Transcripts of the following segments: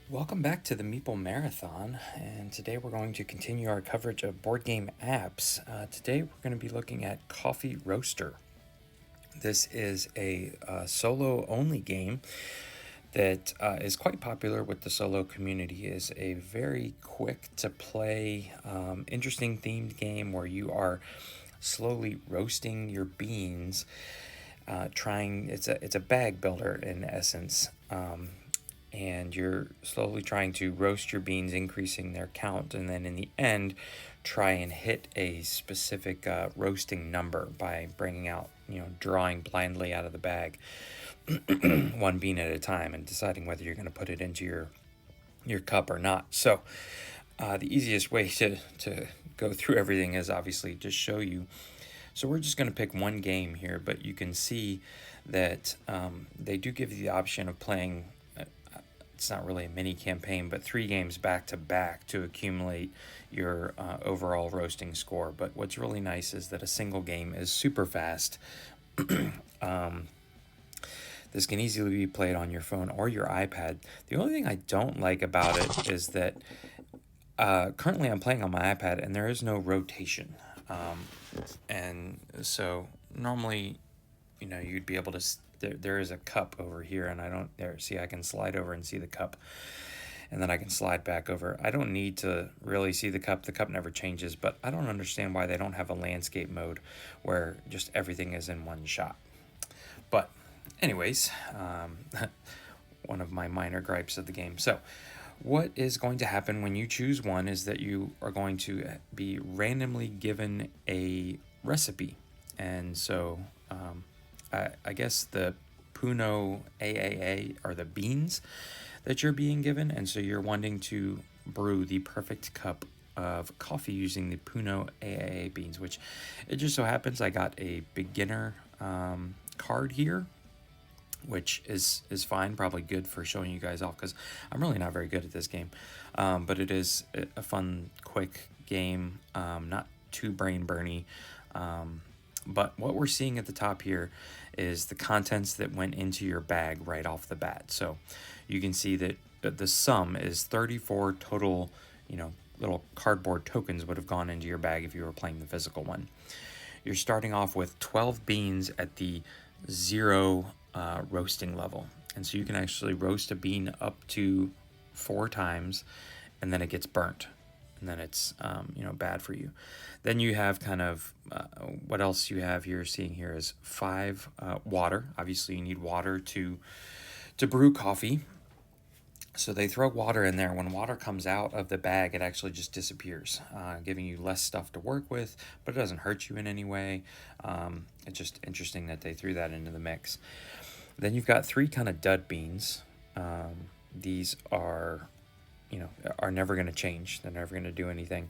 Welcome back to the Meeple Marathon, and today we're going to continue our coverage of board game apps. Today we're going to be looking at Coffee Roaster. This is a solo-only game that is quite popular with the solo community. It is a very quick-to-play, interesting themed game where you are slowly roasting your beans. It's a bag builder in essence. And you're slowly trying to roast your beans, increasing their count, and then in the end, try and hit a specific roasting number by bringing out, drawing blindly out of the bag, one bean at a time, and deciding whether you're going to put it into your cup or not. So, the easiest way to go through everything is obviously just show you. So we're just going to pick one game here, but you can see that they do give you the option of playing. It's not really a mini campaign, but 3 games back to back to accumulate your overall roasting score. But what's really nice is that a single game is super fast. This can easily be played on your phone or your iPad. The only thing I don't like about it is that currently I'm playing on my iPad and there is no rotation. And so normally, you'd be able to there is a cup over here, and I can slide over and see the cup, and then I can slide back over. I don't need to really see the cup never changes, but I don't understand why they don't have a landscape mode where just everything is in one shot. But anyways, one of my minor gripes of the game. So what is going to happen when you choose one is that you are going to be randomly given a recipe. And so I guess the Puno AAA are the beans that you're being given, and so you're wanting to brew the perfect cup of coffee using the Puno AAA beans, which it just so happens I got a beginner card here, which is fine, probably good for showing you guys off because I'm really not very good at this game, but it is a fun, quick game, not too brain burny. But what we're seeing at the top here is the contents that went into your bag right off the bat. So you can see that the sum is 34 total, little cardboard tokens would have gone into your bag if you were playing the physical one. You're starting off with 12 beans at the 0 roasting level. And so you can actually roast a bean up to 4 times, and then it gets burnt. And then it's bad for you. Then you have kind of what else you have here. Seeing here is 5 water. Obviously, you need water to brew coffee. So they throw water in there. When water comes out of the bag, it actually just disappears, giving you less stuff to work with, but it doesn't hurt you in any way. It's just interesting that they threw that into the mix. Then you've got 3 kind of dud beans. These are never going to change. They're never going to do anything.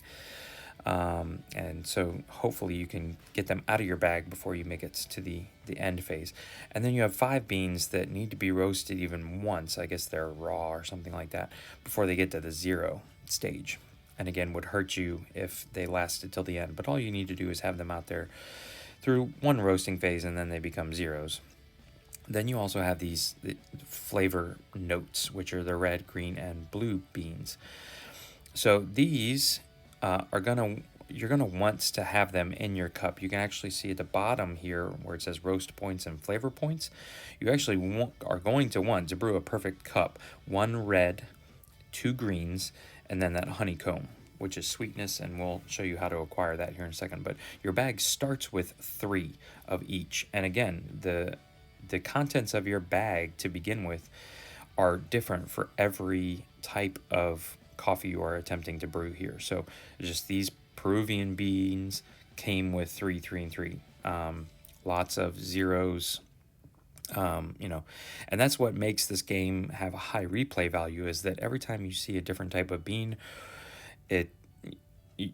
And so hopefully you can get them out of your bag before you make it to the end phase. And then you have 5 beans that need to be roasted even once. I guess they're raw or something like that before they get to the 0 stage. And again, would hurt you if they lasted till the end. But all you need to do is have them out there through one roasting phase, and then they become 0s. Then you also have the flavor notes, which are the red, green, and blue beans. So these you're gonna want to have them in your cup. You can actually see at the bottom here where it says roast points and flavor points. You actually are going to want to brew a perfect cup: 1 red, 2 greens, and then that honeycomb, which is sweetness, and we'll show you how to acquire that here in a second. But your bag starts with 3 of each, and again, the contents of your bag to begin with are different for every type of coffee you are attempting to brew here. So just these Peruvian beans came with 3, 3, and 3. Lots of 0s, and that's what makes this game have a high replay value, is that every time you see a different type of bean,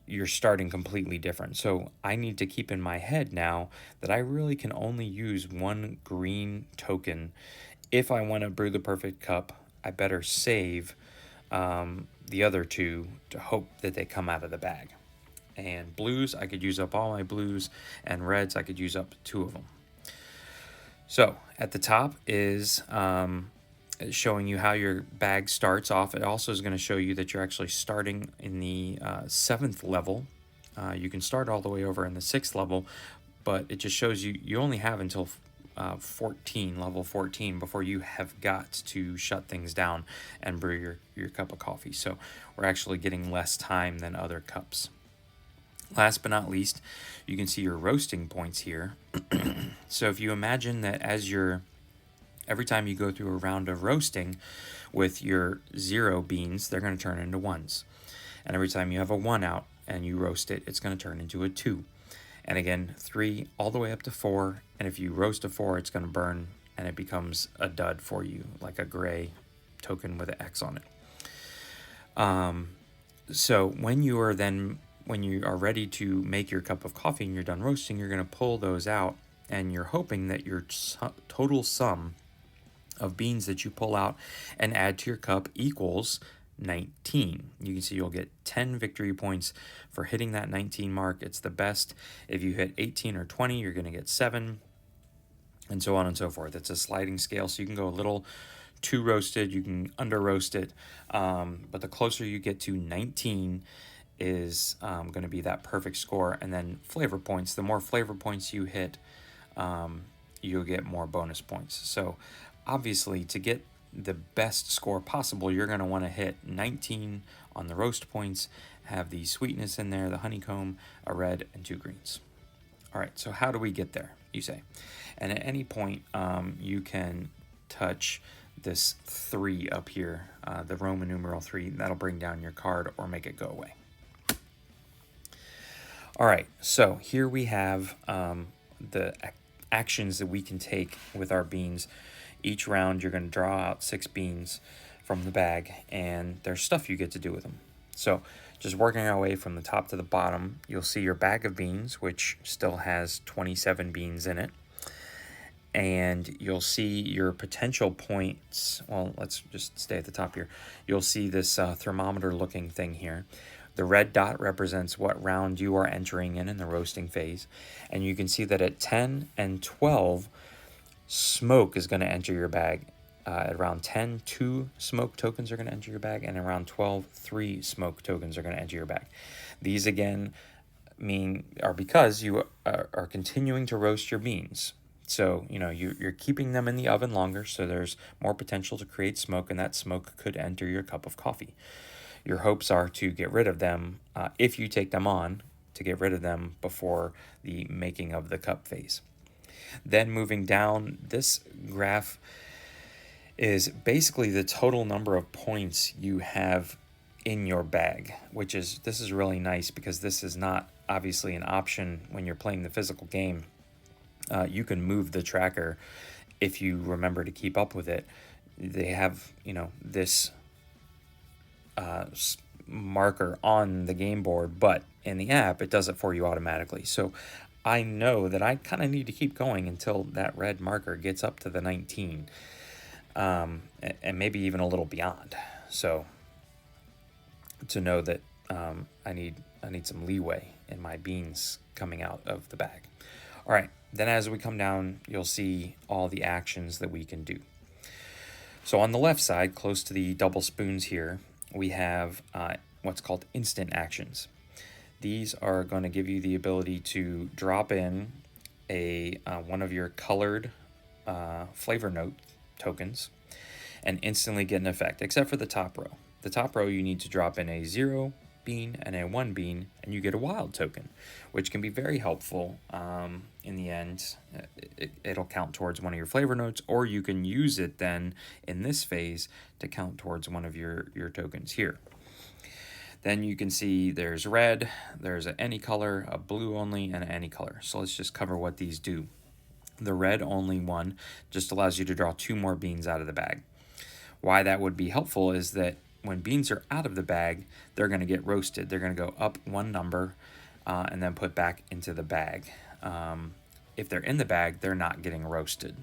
you're starting completely different. So I need to keep in my head now that I really can only use 1 green token. If I want to brew the perfect cup, I better save the other 2 to hope that they come out of the bag. And blues, I could use up all my blues, and reds, I could use up 2 of them. So at the top is showing you how your bag starts off. It also is going to show you that you're actually starting in the 7th level. You can start all the way over in the 6th level, but it just shows you only have until level 14 before you have got to shut things down and brew your cup of coffee. So we're actually getting less time than other cups. Last but not least, you can see your roasting points here. So if you imagine that every time you go through a round of roasting with your 0 beans, they're going to turn into 1s. And every time you have a 1 out and you roast it, it's going to turn into a 2. And again, 3 all the way up to 4. And if you roast a 4, it's going to burn and it becomes a dud for you, like a gray token with an X on it. So when you are ready to make your cup of coffee and you're done roasting, you're going to pull those out, and you're hoping that your total sum of beans that you pull out and add to your cup equals 19. You can see you'll get 10 victory points for hitting that 19 mark. It's the best. If you hit 18 or 20, you're going to get 7, and so on and so forth. It's a sliding scale, so you can go a little too roasted, you can under roast it, but the closer you get to 19 is going to be that perfect score. And then flavor points, the more flavor points you hit, you'll get more bonus points. So obviously, to get the best score possible, you're going to want to hit 19 on the roast points, have the sweetness in there, the honeycomb, a red, and 2 greens. All right, so how do we get there, you say? And at any point, you can touch this 3 up here, the Roman numeral 3. That'll bring down your card or make it go away. All right, so here we have the actions that we can take with our beans. Each round, you're going to draw out 6 beans from the bag, and there's stuff you get to do with them. So just working our way from the top to the bottom, you'll see your bag of beans, which still has 27 beans in it. And you'll see your potential points. Well, let's just stay at the top here. You'll see this thermometer-looking thing here. The red dot represents what round you are entering in the roasting phase. And you can see that at 10 and 12, smoke is going to enter your bag. At around 10, 2 smoke tokens are going to enter your bag. And around 12, 3 smoke tokens are going to enter your bag. These, again, are because you are continuing to roast your beans. So, you're keeping them in the oven longer, so there's more potential to create smoke, and that smoke could enter your cup of coffee. Your hopes are to get rid of them, if you take them on, to get rid of them before the making of the cup phase. Then moving down, this graph is basically the total number of points you have in your bag, this is really nice because this is not obviously an option when you're playing the physical game. You can move the tracker if you remember to keep up with it. They have, this marker on the game board, but in the app, it does it for you automatically. So I know that I kind of need to keep going until that red marker gets up to the 19, and maybe even a little beyond. So to know that I need some leeway in my beans coming out of the bag. All right, then as we come down, you'll see all the actions that we can do. So on the left side, close to the double spoons here, we have what's called instant actions. These are going to give you the ability to drop in one of your colored flavor note tokens and instantly get an effect, except for the top row. The top row, you need to drop in a 0 bean and a 1 bean, and you get a wild token, which can be very helpful in the end. It'll count towards one of your flavor notes, or you can use it then in this phase to count towards one of your tokens here. Then you can see there's red, there's any color, a blue only, and any color. So let's just cover what these do. The red only one just allows you to draw 2 more beans out of the bag. Why that would be helpful is that when beans are out of the bag, they're going to get roasted. They're going to go up 1 number and then put back into the bag. If they're in the bag, they're not getting roasted.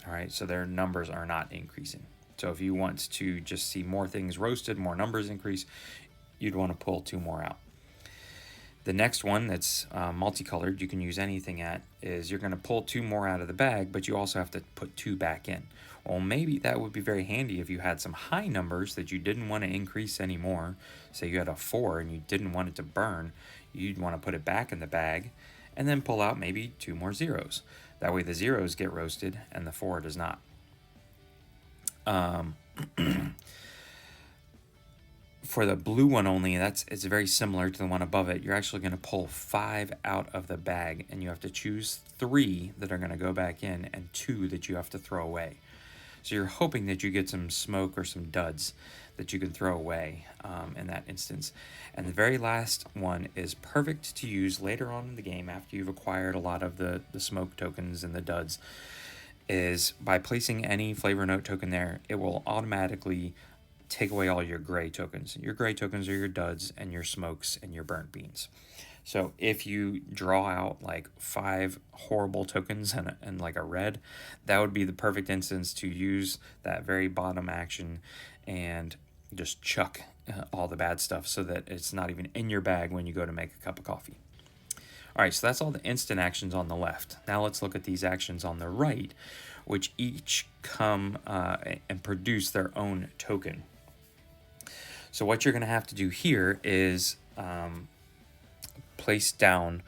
All right, so their numbers are not increasing. So if you want to just see more things roasted, more numbers increase, you'd want to pull 2 more out. The next one that's multicolored, you can use anything at, is you're going to pull 2 more out of the bag, but you also have to put 2 back in. Well, maybe that would be very handy if you had some high numbers that you didn't want to increase anymore. Say you had a 4 and you didn't want it to burn, you'd want to put it back in the bag and then pull out maybe 2 more zeros. That way the zeros get roasted and the 4 does not. For the blue one only, it's very similar to the one above it. You're actually going to pull 5 out of the bag, and you have to choose 3 that are going to go back in and 2 that you have to throw away. So you're hoping that you get some smoke or some duds that you can throw away in that instance. And the very last one is perfect to use later on in the game after you've acquired a lot of the smoke tokens and the duds, is by placing any flavor note token there, it will automatically take away all your gray tokens. Your gray tokens are your duds and your smokes and your burnt beans. So if you draw out like 5 horrible tokens and like a red, that would be the perfect instance to use that very bottom action and just chuck all the bad stuff so that it's not even in your bag when you go to make a cup of coffee. All right, so that's all the instant actions on the left. Now let's look at these actions on the right, which each come and produce their own token. So what you're going to have to do here is place down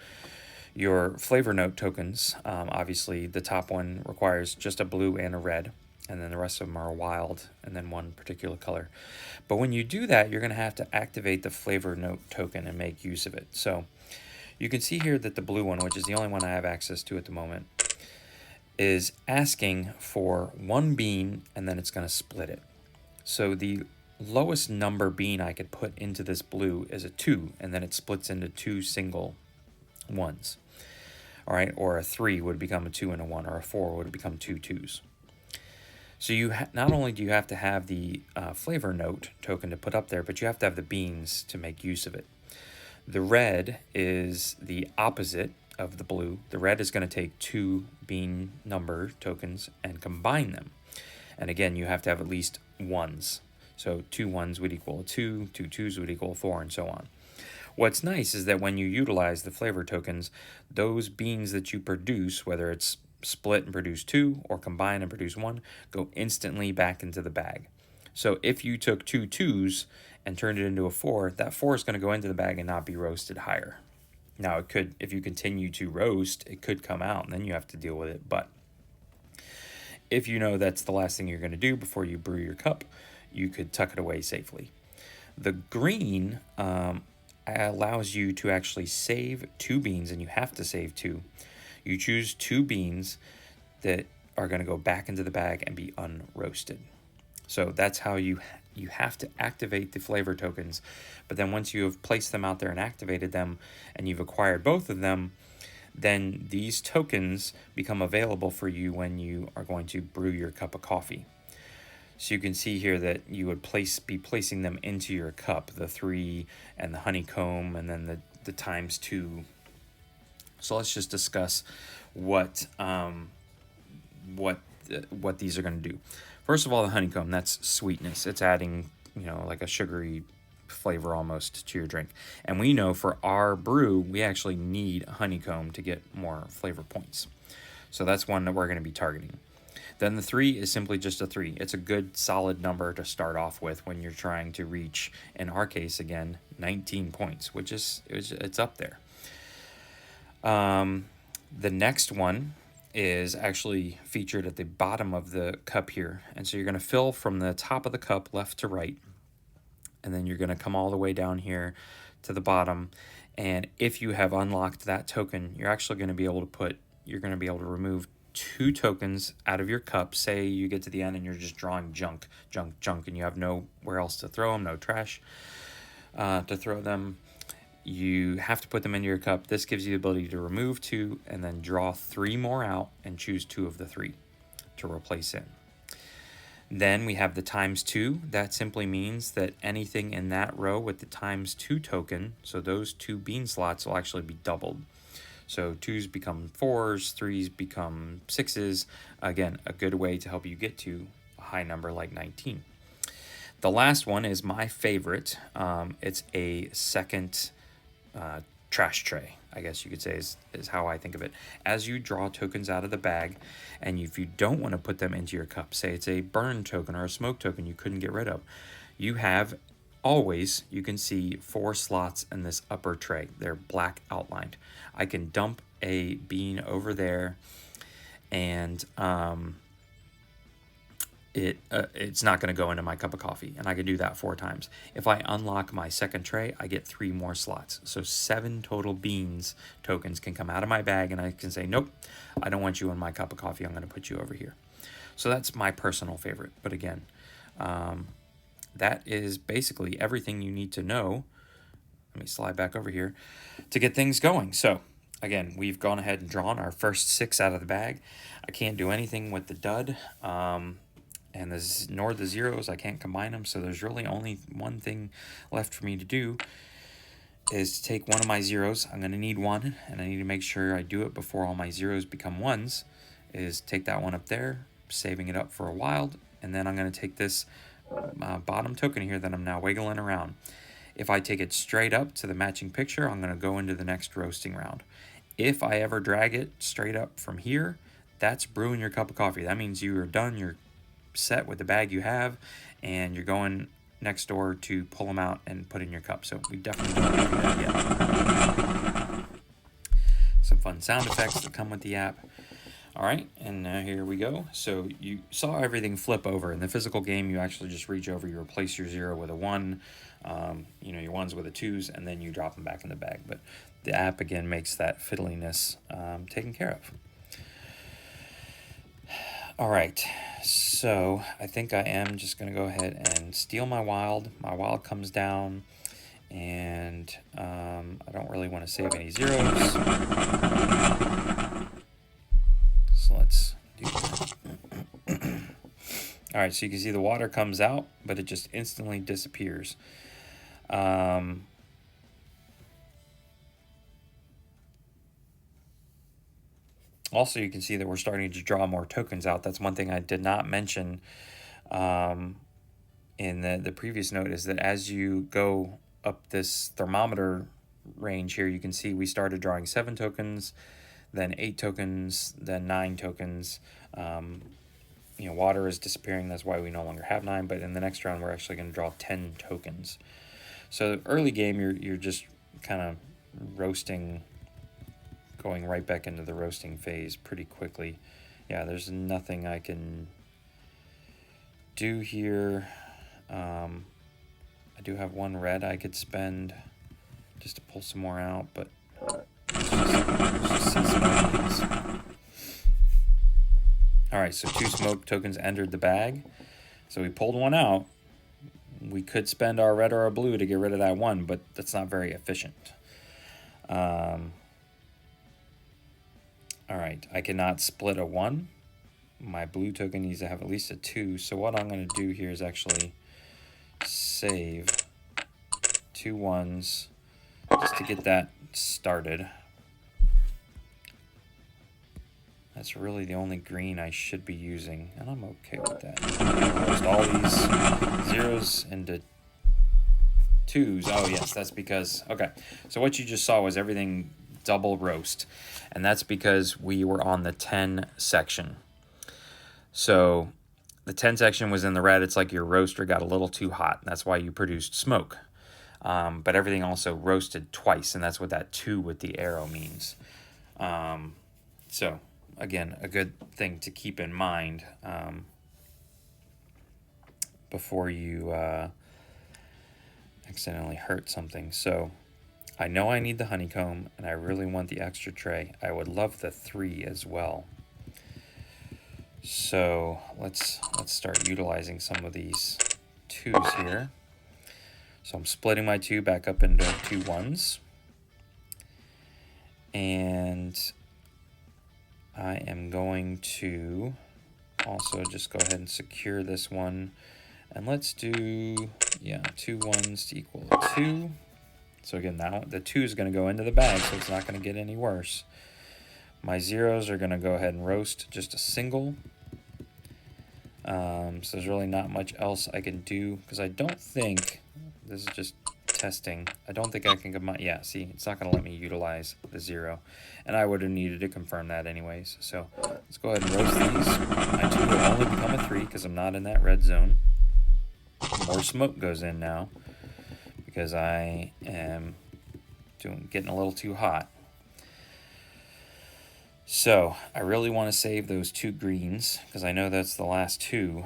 your flavor note tokens. Obviously, the top one requires just a blue and a red, and then the rest of them are wild, and then one particular color. But when you do that, you're going to have to activate the flavor note token and make use of it. So you can see here that the blue one, which is the only one I have access to at the moment, is asking for 1 bean, and then it's going to split it. So the lowest number bean I could put into this blue is a 2, and then it splits into 2 single ones. All right, or a 3 would become a 2 and a 1, or a 4 would become 2 2s. So you not only do you have to have the flavor note token to put up there, but you have to have the beans to make use of it. The red is the opposite of the blue. The red is going to take 2 bean number tokens and combine them. And again, you have to have at least 1s. So 2 1s would equal a 2, 2 2s would equal a 4, and so on. What's nice is that when you utilize the flavor tokens, those beans that you produce, whether it's split and produce 2 or combine and produce 1, go instantly back into the bag. So if you took 2 2s and turned it into a 4, that 4 is going to go into the bag and not be roasted higher. Now, it could, if you continue to roast, it could come out, and then you have to deal with it. But if you know that's the last thing you're going to do before you brew your cup, you could tuck it away safely. The green allows you to actually save 2 beans, and you have to save 2. You choose 2 beans that are going to go back into the bag and be unroasted. So that's how you have to activate the flavor tokens. But then once you have placed them out there and activated them, and you've acquired both of them, then these tokens become available for you when you are going to brew your cup of coffee. So you can see here that you would be placing them into your cup, the 3 and the honeycomb, and then the times 2. So let's just discuss what these are going to do. First of all, the honeycomb, that's sweetness. It's adding, like a sugary flavor almost to your drink. And we know for our brew, we actually need honeycomb to get more flavor points. So that's one that we're going to be targeting. Then the 3 is simply just a 3. It's a good solid number to start off with when you're trying to reach, in our case again, 19 points, which it's up there. The next one is actually featured at the bottom of the cup here. And so you're going to fill from the top of the cup left to right. And then you're going to come all the way down here to the bottom. And if you have unlocked that token, you're actually going to be able to remove 2 tokens out of your cup. Say you get to the end and you're just drawing junk, and you have nowhere else to throw them, no trash to throw them. You have to put them into your cup. This gives you the ability to remove 2 and then draw 3 more out and choose 2 of the 3 to replace in. Then we have the times 2. That simply means that anything in that row with the times 2 token, so those 2 bean slots will actually be doubled. So 2s become 4s, 3s become 6s. Again, a good way to help you get to a high number like 19. The last one is my favorite. It's a second trash tray, I guess you could say, is how I think of it. As you draw tokens out of the bag, and if you don't want to put them into your cup, say it's a burn token or a smoke token you couldn't get rid of, you have always, you can see 4 slots in this upper tray. They're black outlined. I can dump a bean over there, and it's not going to go into my cup of coffee, and I can do that 4 times. If I unlock my second tray, I get 3 more slots. So 7 total beans tokens can come out of my bag, and I can say, nope, I don't want you in my cup of coffee. I'm going to put you over here. So that's my personal favorite. But again, that is basically everything you need to know. Let me slide back over here to get things going. So again, we've gone ahead and drawn our first 6 out of the bag. I can't do anything with the dud. And nor the zeros, I can't combine them, so there's really only one thing left for me to do, is to take one of my zeros. I'm going to need 1, and I need to make sure I do it before all my zeros become 1s, is take that one up there, saving it up for a while, and then I'm going to take this bottom token here that I'm now wiggling around. If I take it straight up to the matching picture, I'm going to go into the next roasting round. If I ever drag it straight up from here, that's brewing your cup of coffee. That means you are done, you're set with the bag you have, and you're going next door to pull them out and put in your cup. So we definitely don't do that yet. Some fun sound effects that come with the app. All right, and here we go. So you saw everything flip over. In the physical game, you actually just reach over, you replace your 0 with a 1, your 1s with a 2s, and then you drop them back in the bag. But the app, again, makes that fiddliness taken care of. All right, so I think I am just going to go ahead and steal my wild. My wild comes down, and I don't really want to save any zeros. So let's do that. All right, so you can see the water comes out, but it just instantly disappears. Also, you can see that we're starting to draw more tokens out. That's one thing I did not mention in the previous note, is that as you go up this thermometer range here, you can see we started drawing 7 tokens, then 8 tokens, then 9 tokens. Water is disappearing. That's why we no longer have 9. But in the next round, we're actually going to draw 10 tokens. So early game, you're just kind of roasting, going right back into the roasting phase pretty quickly. Yeah, there's nothing I can do here. I do have 1 red I could spend just to pull some more out, but let's just see some of these. All right, so 2 smoke tokens entered the bag. So we pulled 1 out. We could spend our red or our blue to get rid of that 1, but that's not very efficient. All right, I cannot split a 1. My blue token needs to have at least a 2. So what I'm going to do here is actually save 2 1s just to get that started. That's really the only green I should be using, and I'm okay with that. Roast all these zeros into 2s. Oh, yes, that's because... Okay, so what you just saw was everything double roast, and that's because we were on the 10 section. So the 10 section was in the red. It's like your roaster got a little too hot, and that's why you produced smoke. But everything also roasted twice, and that's what that 2 with the arrow means. So again, a good thing to keep in mind before you accidentally hurt something. So I know I need the honeycomb, and I really want the extra tray. I would love the 3 as well. So let's start utilizing some of these 2s here. So I'm splitting my 2 back up into 2 1s. And I am going to also just go ahead and secure this one. And let's do, 2 1s to equal a 2. So again, now the 2 is going to go into the bag, so it's not going to get any worse. My zeros are going to go ahead and roast just a single. So there's really not much else I can do, because I don't think, this is just testing. I don't think I can combine. Yeah, see, it's not going to let me utilize the 0. And I would have needed to confirm that anyways. So let's go ahead and roast these. My 2 will only become a 3 because I'm not in that red zone. More smoke goes in now because I am getting a little too hot. So I really want to save those 2 greens because I know that's the last 2.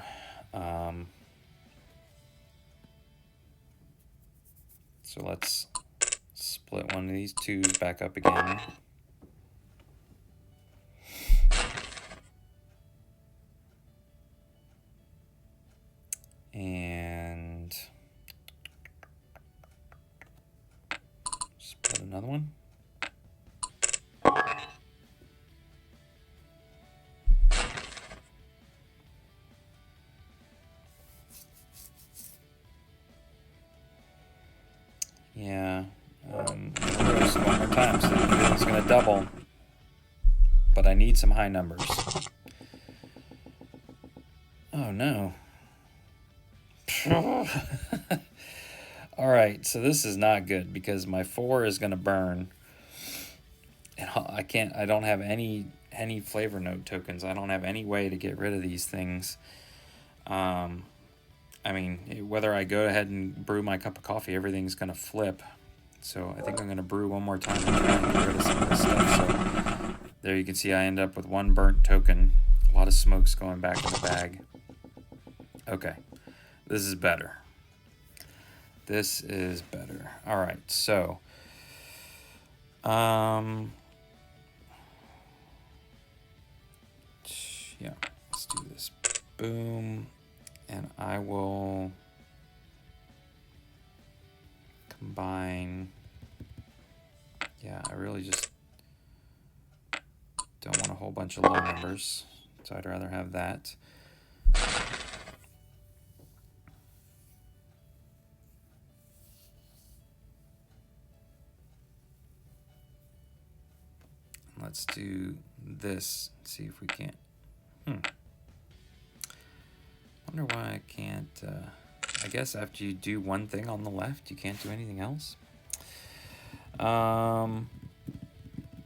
So let's split one of these 2s back up again. And split another one. Yeah, roast one more time, so it's going to double. But I need some high numbers. Oh no. All right, so this is not good because my 4 is going to burn. And I don't have any flavor note tokens. I don't have any way to get rid of these things. I mean, whether I go ahead and brew my cup of coffee, everything's going to flip. So I think I'm going to brew one more time and try and get rid of some of this stuff. So there you can see I end up with 1 burnt token. A lot of smoke's going back in the bag. Okay, this is better. This is better. All right, so yeah, let's do this. Boom. And I will combine. Yeah, I really just don't want a whole bunch of low numbers, so I'd rather have that. Let's do this, see if we can't. Wonder why I can't. I guess after you do one thing on the left, you can't do anything else.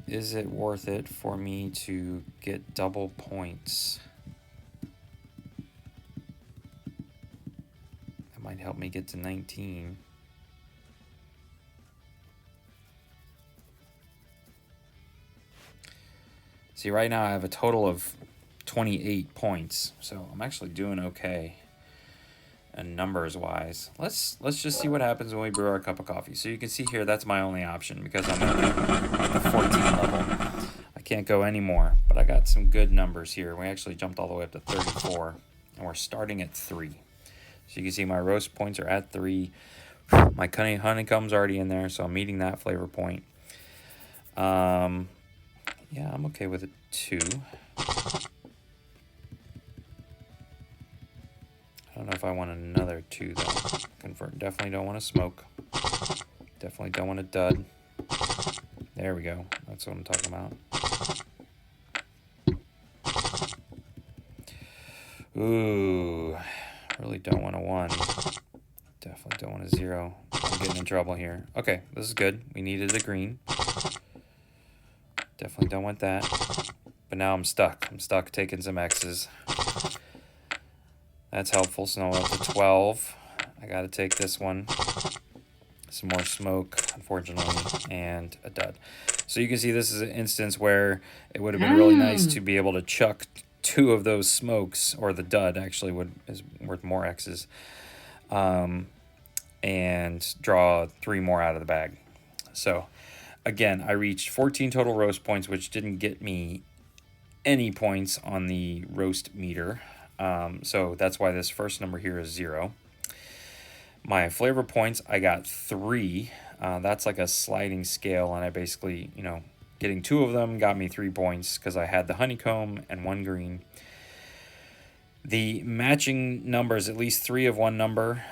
Is it worth it for me to get double points? That might help me get to 19. See, right now I have a total of 28 points, so I'm actually doing okay. And numbers wise, let's just see what happens when we brew our cup of coffee. So you can see here that's my only option because I'm at the 14 level. I can't go anymore, but I got some good numbers here. We actually jumped all the way up to 34, and we're starting at 3. So you can see my roast points are at 3. My honeycomb's already in there, so I'm meeting that flavor point. Yeah, I'm okay with a 2. I don't know if I want another 2 though. Convert. Definitely don't want to smoke. Definitely don't want a dud. There we go. That's what I'm talking about. Ooh, really don't want a 1. Definitely don't want a 0. I'm getting in trouble here. Okay, this is good. We needed a green. Definitely don't want that. But now I'm stuck. I'm stuck taking some X's. That's helpful. So now we're up to 12. I got to take this one. Some more smoke, unfortunately, and a dud. So you can see this is an instance where it would have been really nice to be able to chuck 2 of those smokes, or the dud actually is worth more X's, and draw 3 more out of the bag. So again, I reached 14 total roast points, which didn't get me any points on the roast meter. So that's why this first number here is 0. My flavor points, I got 3. That's like a sliding scale, and I basically, getting 2 of them got me 3 points because I had the honeycomb and 1 green. The matching numbers, at least 3 of one number.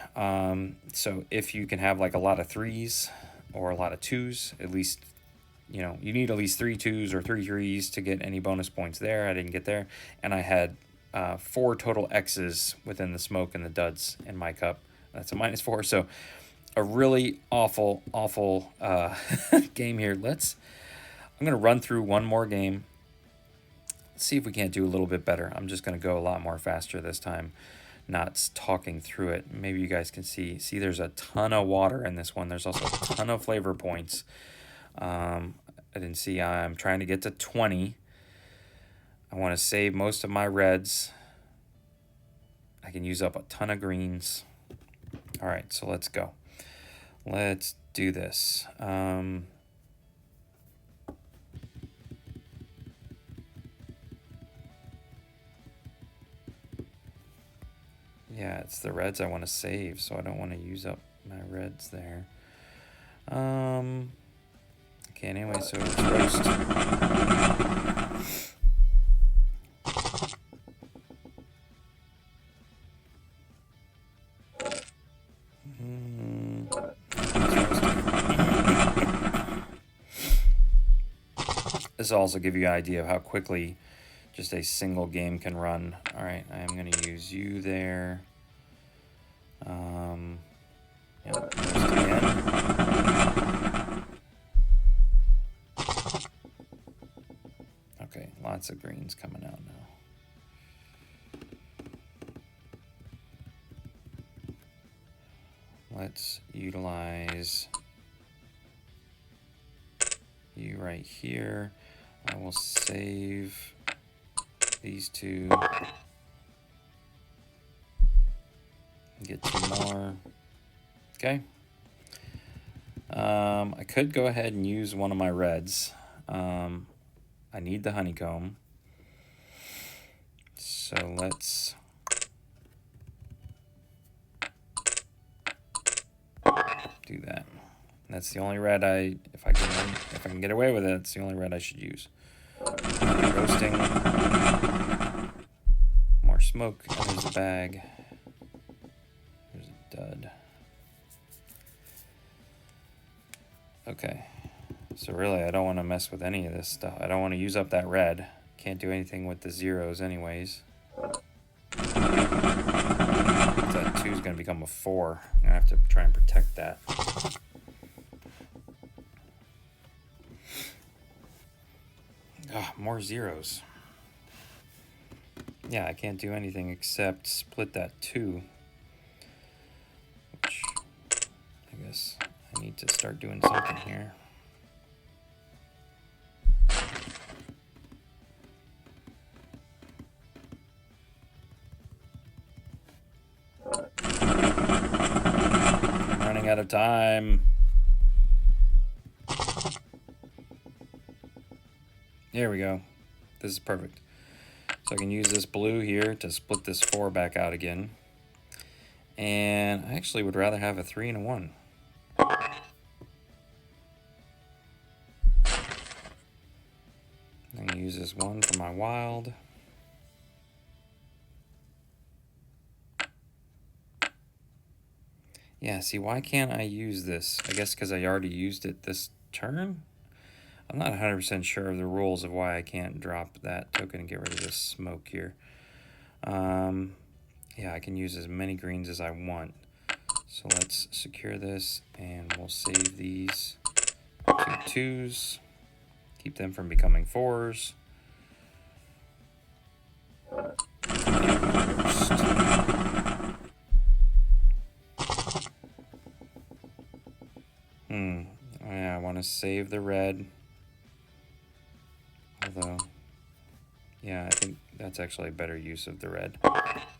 So if you can have like a lot of 3s or a lot of 2s, at least, you need at least 3 2s or 3 3s to get any bonus points there. I didn't get there. And I had 4 total X's within the smoke and the duds in my cup. That's a -4. So a really awful game here. I'm going to run through one more game. Let's see if we can't do a little bit better. I'm just going to go a lot more faster this time, not talking through it. Maybe you guys can see. See, there's a ton of water in this one. There's also a ton of flavor points. I didn't see. I'm trying to get to 20. I want to save most of my reds. I can use up a ton of greens. All right, so let's go. Let's do this. Yeah, it's the reds I want to save, so I don't want to use up my reds there. Okay, anyway, so it's roast. This will also give you an idea of how quickly just a single game can run. All right, I am going to use you there. Yeah, roast again. Okay, lots of greens coming out now. Let's utilize you right here. I will save these two. Get two more. Okay. I could go ahead and use one of my reds. I need the honeycomb. So let's do that. That's the only red if I can get away with it, it's the only red I should use. Roasting. More smoke. There's the bag. There's a dud. Okay. So really, I don't want to mess with any of this stuff. I don't want to use up that red. Can't do anything with the zeros anyways. That 2 is going to become a 4. I'm going to have to try and protect that. More zeros. Yeah, I can't do anything except split that 2. Which, I guess I need to start doing something here. I'm running out of time. There we go. This is perfect. So I can use this blue here to split this 4 back out again. And I actually would rather have a 3 and a 1. I'm going to use this 1 for my wild. Yeah, see, why can't I use this? I guess because I already used it this turn? I'm not 100% sure of the rules of why I can't drop that token and get rid of this smoke here. Yeah, I can use as many greens as I want. So let's secure this, and we'll save these 2 2s. Keep them from becoming 4s. Yeah, I want to save the red. Although, yeah, I think that's actually a better use of the red.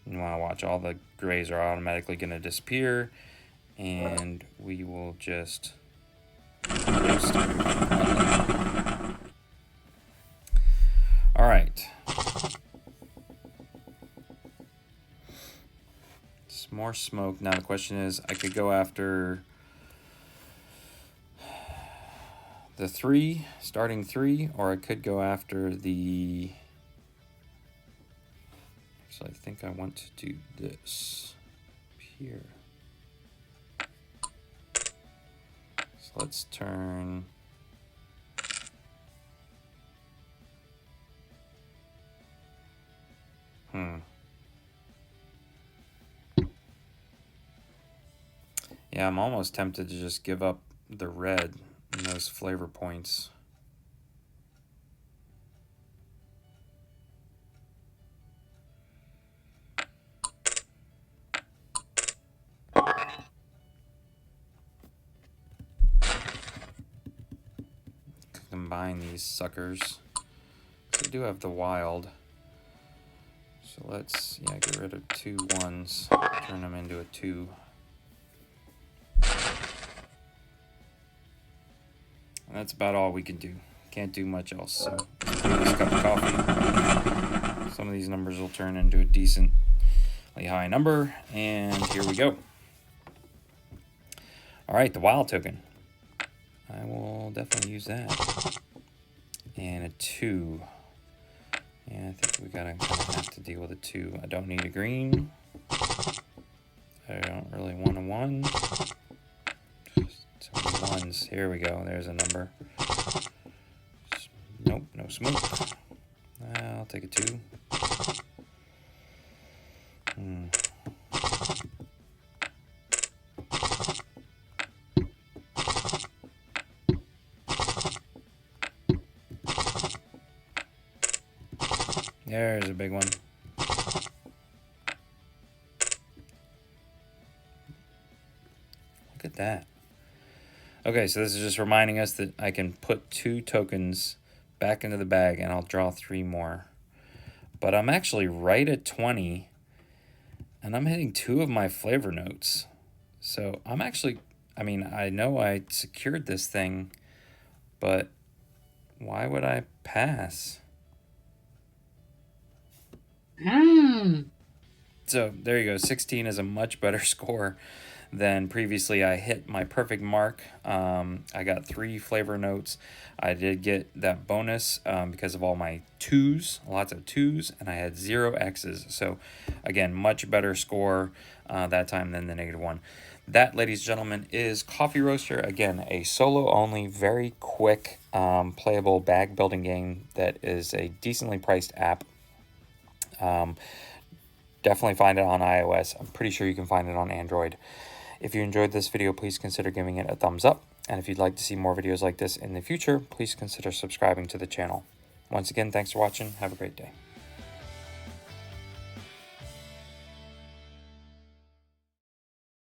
You want to watch, all the grays are automatically going to disappear, and we will just roast everything. All right. Some more smoke. Now the question is, I could go after the 3, starting 3, or I could go after the... Actually, I think I want to do this here. So let's turn... Yeah, I'm almost tempted to just give up the red and those flavor points. Combine these suckers. So we do have the wild. So let's, yeah, get rid of 2 1s, turn them into a 2. And that's about all we can do. Can't do much else. So let's do this cup of coffee. Some of these numbers will turn into a decently high number. And here we go. All right, the wild token. I will definitely use that. And a 2. Yeah, I think we gotta kind of have to deal with a 2. I don't need a green. I don't really want a 1. So 1s. Here we go. There's a number. Nope, no smoke. I'll take a 2. There's a big one. Look at that. Okay, so this is just reminding us that I can put 2 tokens back into the bag and I'll draw 3 more. But I'm actually right at 20 and I'm hitting 2 of my flavor notes. So I'm actually, I mean, I know I secured this thing, but why would I pass? So there you go. 16 is a much better score than previously. I hit my perfect mark. I got 3 flavor notes. I did get that bonus because of all my 2s, lots of 2s, and I had 0 X's. So again, much better score that time than the -1. That, ladies and gentlemen, is Coffee Roaster. Again, a solo only, very quick, playable bag building game that is a decently priced app. Definitely find it on iOS. I'm pretty sure you can find it on Android. If you enjoyed this video, please consider giving it a thumbs up. And if you'd like to see more videos like this in the future, please consider subscribing to the channel. Once again, thanks for watching. Have a great day.